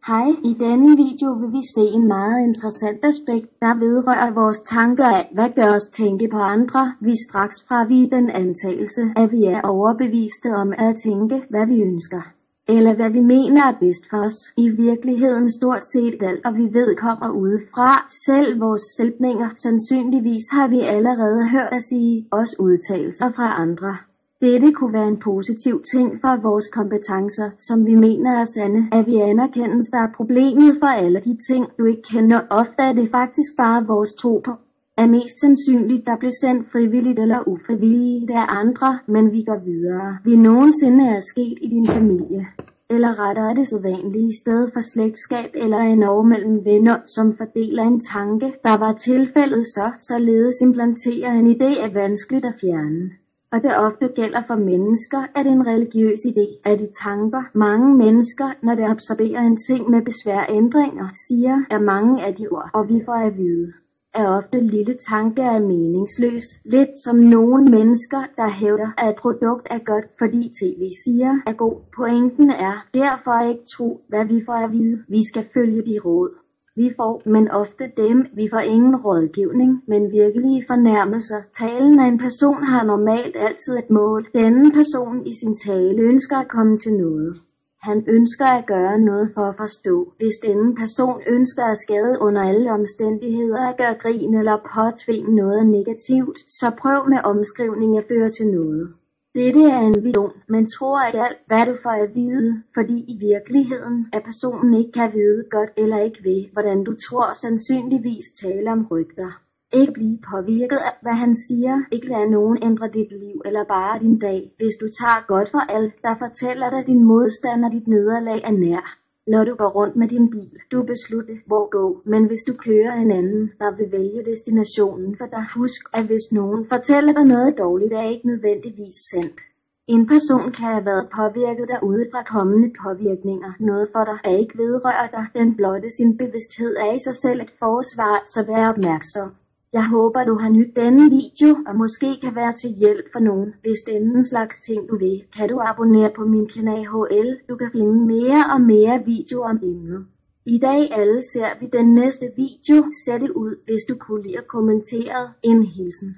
Hej, i denne video vil vi se en meget interessant aspekt, der vedrører vores tanker af, hvad gør os tænke på andre. Vi straks fraviger den antagelse, at vi er overbeviste om at tænke, hvad vi ønsker, eller hvad vi mener er bedst for os. I virkeligheden stort set alt, og vi ved kommer udefra. Selv vores sætninger, sandsynligvis har vi allerede hørt at sige os udtalelser fra andre. Dette kunne være en positiv ting for vores kompetencer, som vi mener er sande, at vi anerkendes, der er problemet for alle de ting, du ikke kender. Ofte er det faktisk bare vores tro på, er mest sandsynligt, der bliver sendt frivilligt eller ufrivilligt af andre, men vi går videre. Vi nogensinde er sket i din familie, eller rettere er det sædvanlige i stedet for slægtskab eller endog mellem venner, som fordeler en tanke, der var tilfældet således implanterer en idé er vanskeligt at fjerne. Og det ofte gælder for mennesker, at en religiøs idé er de tanker. Mange mennesker, når de observerer en ting med besvær ændringer, siger, at mange af de ord, og vi får at vide, er ofte lille tanke er meningsløs. Lidt som nogle mennesker, der hævder, at et produkt er godt, fordi TV siger, at god. Pointen er derfor ikke tro, hvad vi får at vide. Vi skal følge de råd vi får, men ofte dem, vi får ingen rådgivning, men virkelige fornærmelser. Talen af en person har normalt altid et mål. Denne person i sin tale ønsker at komme til noget. Han ønsker at gøre noget for at forstå. Hvis denne person ønsker at skade under alle omstændigheder, at gøre grin eller påtvinge noget negativt, så prøv med omskrivning at føre til noget. Dette er en vision, men tror ikke alt, hvad du får at vide, fordi i virkeligheden at personen ikke kan vide godt eller ikke ved, hvordan du tror sandsynligvis tale om rygter. Ikke blive påvirket af, hvad han siger. Ikke lade nogen ændre dit liv eller bare din dag. Hvis du tager godt for alt, der fortæller dig din modstand og dit nederlag er nær. Når du går rundt med din bil, du beslutter hvor gå, men hvis du kører en anden, der vil vælge destinationen for dig, husk, at hvis nogen fortæller dig noget dårligt, er ikke nødvendigvis sandt. En person kan have været påvirket derude fra kommende påvirkninger. Noget for dig er ikke vedrører dig. Den blotte sin bevidsthed er i sig selv et forsvar, så vær opmærksom. Jeg håber, du har nydt denne video, og måske kan være til hjælp for nogen. Hvis denne slags ting du vil, kan du abonnere på min kanal HL. Du kan finde mere og mere videoer om emnet. I dag alle ser vi den næste video. Sæt det ud, hvis du kunne lide at kommentere. En hilsen.